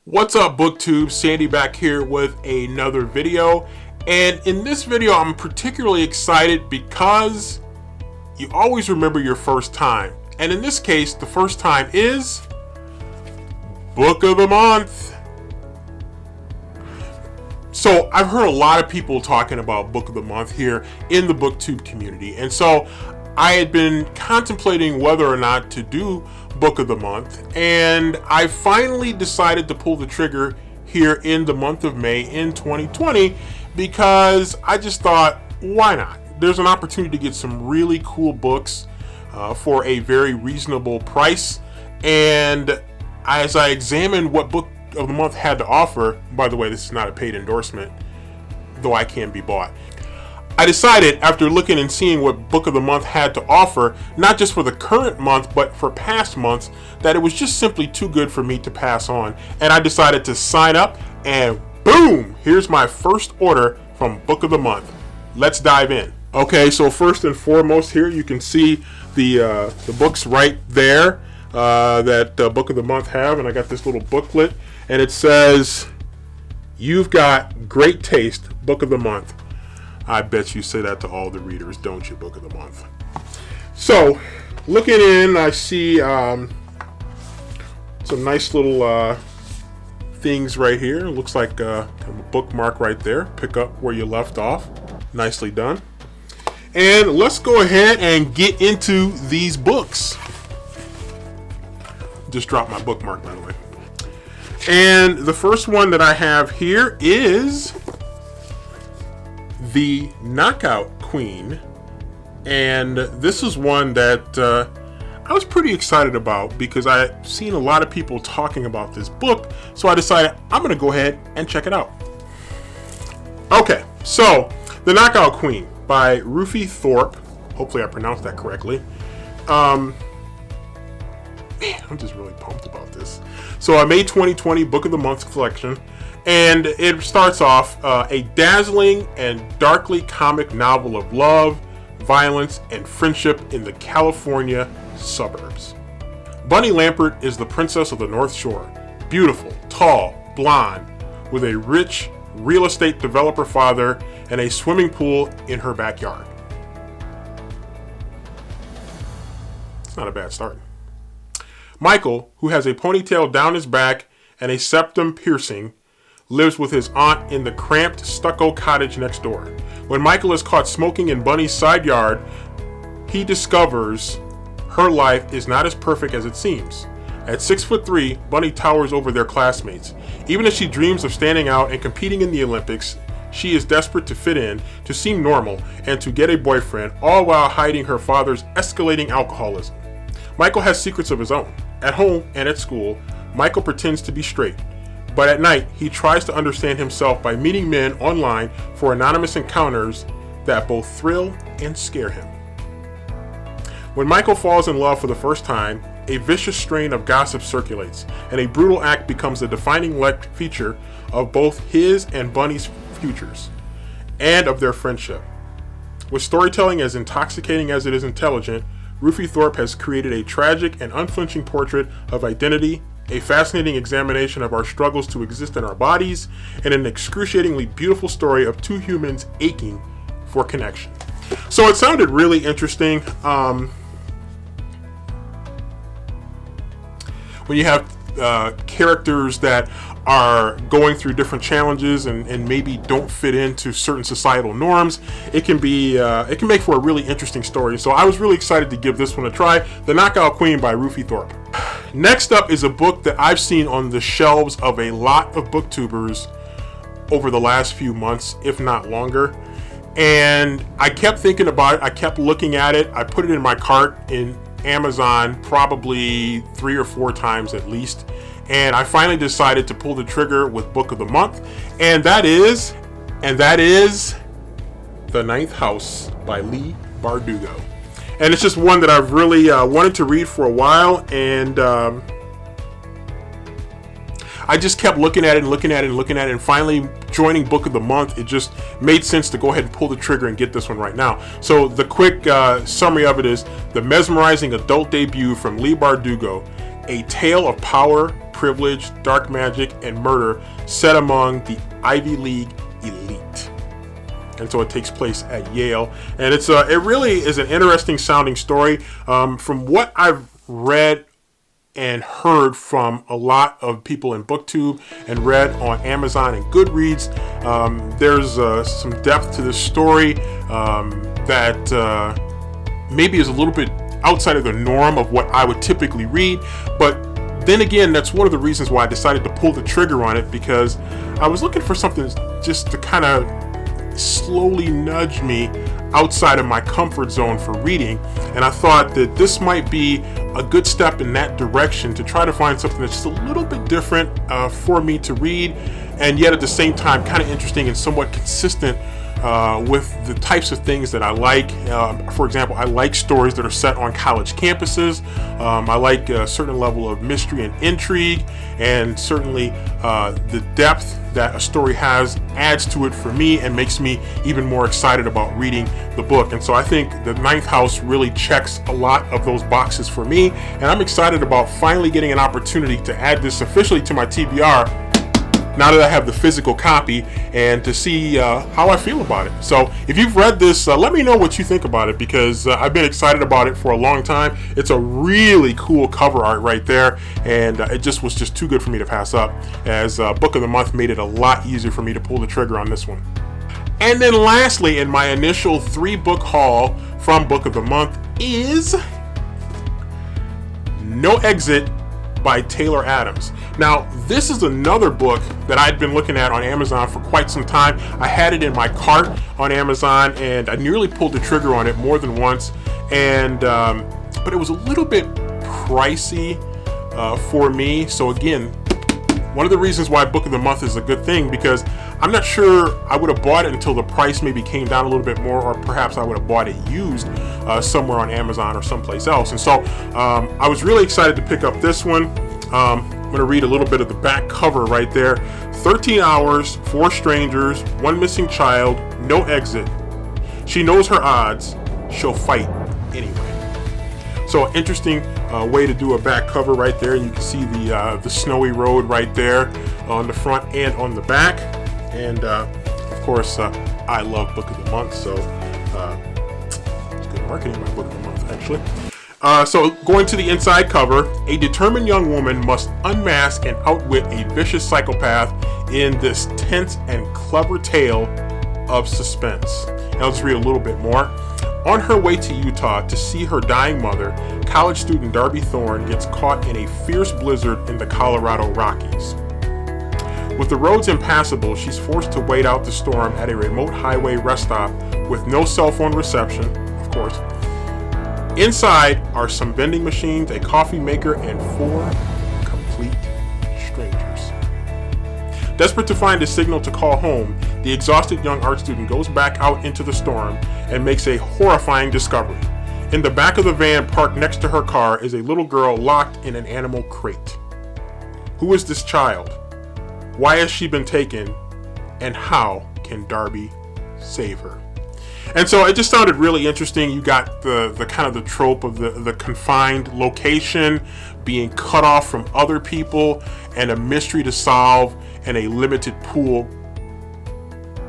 What's up, BookTube? Sandy back here with another video. And in this video, I'm particularly excited because you always remember your first time. And in this case, the first time is Book of the Month. So I've heard a lot of people talking about Book of the Month here in the BookTube community. And so I had been contemplating whether or not to do Book of the Month, and I finally decided to pull the trigger here in the month of May in 2020 because I just thought, why not? There's an opportunity to get some really cool books for a very reasonable price. And as I examined what Book of the Month had to offer, by the way, this is not a paid endorsement, though I can be bought. I decided, after looking and seeing what Book of the Month had to offer, not just for the current month, but for past months, that it was just simply too good for me to pass on. And I decided to sign up, and boom, here's my first order from Book of the Month. Let's dive in. Okay, so first and foremost here, you can see the books right there that Book of the Month have, and I got this little booklet, and it says, "You've got great taste, Book of the Month." I bet you say that to all the readers, don't you, Book of the Month? So, looking in, I see some nice little things right here. Looks like a bookmark right there. Pick up where you left off. Nicely done. And let's go ahead and get into these books. Just dropped my bookmark, by the way. And the first one that I have here is The Knockout Queen, and this is one that I was pretty excited about because I've seen a lot of people talking about this book, so I decided I'm going to go ahead and check it out. Okay, so The Knockout Queen by Roofie Thorpe. Hopefully I pronounced that correctly. Man, I'm just really pumped about this. So a May 2020 Book of the Month collection. And it starts off a dazzling and darkly comic novel of love, violence, and friendship in the California suburbs. Bunny Lampert is the princess of the North Shore. Beautiful, tall, blonde, with a rich real estate developer father and a swimming pool in her backyard. It's not a bad start. Michael, who has a ponytail down his back and a septum piercing, lives with his aunt in the cramped stucco cottage next door. When Michael is caught smoking in Bunny's side yard, he discovers her life is not as perfect as it seems. At 6'3", Bunny towers over their classmates. Even as she dreams of standing out and competing in the Olympics, she is desperate to fit in, to seem normal, and to get a boyfriend, all while hiding her father's escalating alcoholism. Michael has secrets of his own. At home and at school, Michael pretends to be straight. But at night, he tries to understand himself by meeting men online for anonymous encounters that both thrill and scare him. When Michael falls in love for the first time, a vicious strain of gossip circulates, and a brutal act becomes the defining feature of both his and Bunny's futures, and of their friendship. With storytelling as intoxicating as it is intelligent, Roofie Thorpe has created a tragic and unflinching portrait of identity, a fascinating examination of our struggles to exist in our bodies, and an excruciatingly beautiful story of two humans aching for connection. So it sounded really interesting. When you have characters that are going through different challenges and maybe don't fit into certain societal norms, it can make for a really interesting story. So I was really excited to give this one a try. The Knockout Queen by Roofie Thorpe. Next up is a book that I've seen on the shelves of a lot of booktubers over the last few months, if not longer. And I kept thinking about it. I kept looking at it. I put it in my cart in Amazon probably 3 or 4 times at least. And I finally decided to pull the trigger with Book of the Month. And that is The Ninth House by Leigh Bardugo. And it's just one that I've really wanted to read for a while, and I just kept looking at it and finally joining Book of the Month, it just made sense to go ahead and pull the trigger and get this one right now. So the quick summary of it is the mesmerizing adult debut from Leigh Bardugo, a tale of power, privilege, dark magic, and murder set among the Ivy League elite. And so it takes place at Yale, and it really is an interesting sounding story. From what I've read and heard from a lot of people in BookTube and read on Amazon and Goodreads, there's some depth to this story that maybe is a little bit outside of the norm of what I would typically read. But then again, that's one of the reasons why I decided to pull the trigger on it, because I was looking for something just to kind of slowly nudge me outside of my comfort zone for reading, and I thought that this might be a good step in that direction to try to find something that's just a little bit different for me to read, and yet at the same time kind of interesting and somewhat consistent with the types of things that I like. For example, I like stories that are set on college campuses. I like a certain level of mystery and intrigue, and certainly the depth that a story has adds to it for me and makes me even more excited about reading the book. And so I think The Ninth House really checks a lot of those boxes for me, and I'm excited about finally getting an opportunity to add this officially to my TBR now that I have the physical copy, and to see how I feel about it. So if you've read this, let me know what you think about it, because I've been excited about it for a long time. It's a really cool cover art right there, and it just was too good for me to pass up, as Book of the Month made it a lot easier for me to pull the trigger on this one. And then lastly, in my initial 3-book haul from Book of the Month is No Exit by Taylor Adams. Now, this is another book that I'd been looking at on Amazon for quite some time. I had it in my cart on Amazon, and I nearly pulled the trigger on it more than once, and but it was a little bit pricey for me. So again, one of the reasons why Book of the Month is a good thing, because I'm not sure I would have bought it until the price maybe came down a little bit more, or perhaps I would have bought it used somewhere on Amazon or someplace else. And so I was really excited to pick up this one. I'm going to read a little bit of the back cover right there. 13 hours, 4 strangers, 1 missing child, no exit. She knows her odds. She'll fight anyway. So interesting way to do a back cover right there. You can see the snowy road right there on the front and on the back. And of course, I love Book of the Month, so it's good marketing, my Book of the Month, actually. So going to the inside cover, a determined young woman must unmask and outwit a vicious psychopath in this tense and clever tale of suspense. And I'll just read a little bit more. On her way to Utah to see her dying mother, college student Darby Thorne gets caught in a fierce blizzard in the Colorado Rockies. With the roads impassable, she's forced to wait out the storm at a remote highway rest stop with no cell phone reception, of course. Inside are some vending machines, a coffee maker, and 4 complete strangers. Desperate to find a signal to call home, the exhausted young art student goes back out into the storm and makes a horrifying discovery. In the back of the van parked next to her car is a little girl locked in an animal crate. Who is this child? Why has she been taken? And how can Darby save her? And so it just sounded really interesting. You got the kind of the trope of the confined location, being cut off from other people, and a mystery to solve, and a limited pool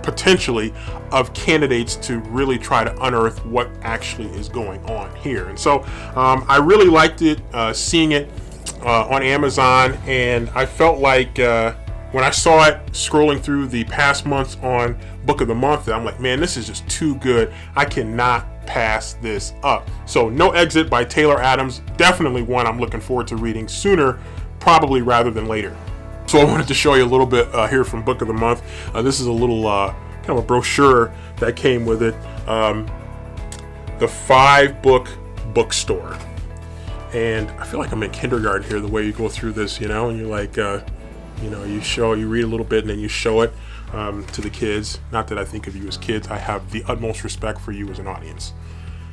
potentially of candidates to really try to unearth what actually is going on here. And so I really liked it, seeing it on Amazon, and I felt like when I saw it scrolling through the past months on Book of the Month, I'm like, man, this is just too good. I cannot pass this up. So No Exit by Taylor Adams, definitely one I'm looking forward to reading sooner, probably rather than later. So I wanted to show you a little bit here from Book of the Month. This is a little kind of a brochure that came with it. The 5-book bookstore. And I feel like I'm in kindergarten here, the way you go through this, and you're like, you read a little bit and then you show it to the kids. Not that I think of you as kids. I have the utmost respect for you as an audience.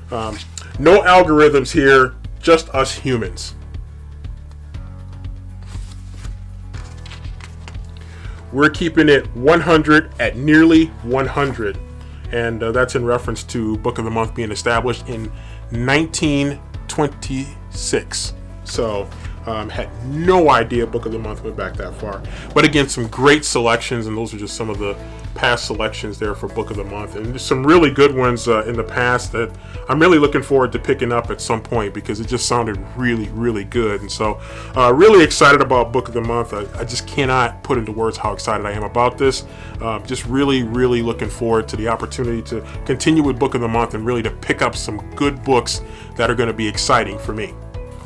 No algorithms here, just us humans. We're keeping it 100 at nearly 100. And that's in reference to Book of the Month being established in 1926. So Had no idea Book of the Month went back that far. But again, some great selections, and those are just some of the past selections there for Book of the Month. And there's some really good ones in the past that I'm really looking forward to picking up at some point, because it just sounded really, really good. And so really excited about Book of the Month. I just cannot put into words how excited I am about this. Just really, really looking forward to the opportunity to continue with Book of the Month and really to pick up some good books that are going to be exciting for me.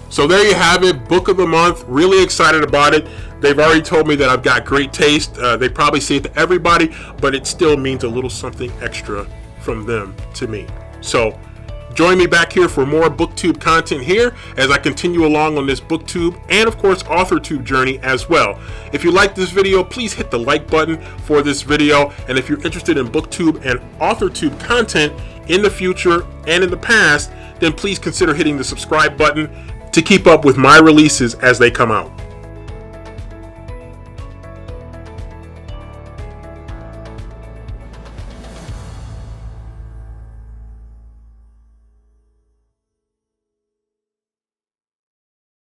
So there you have it, Book of the Month. Really excited about it. They've already told me that I've got great taste. They probably say it to everybody, but it still means a little something extra from them to me. So join me back here for more BookTube content here as I continue along on this BookTube and, of course, AuthorTube journey as well. If you like this video, please hit the like button for this video. And if you're interested in BookTube and AuthorTube content in the future and in the past, then please consider hitting the subscribe button to keep up with my releases as they come out.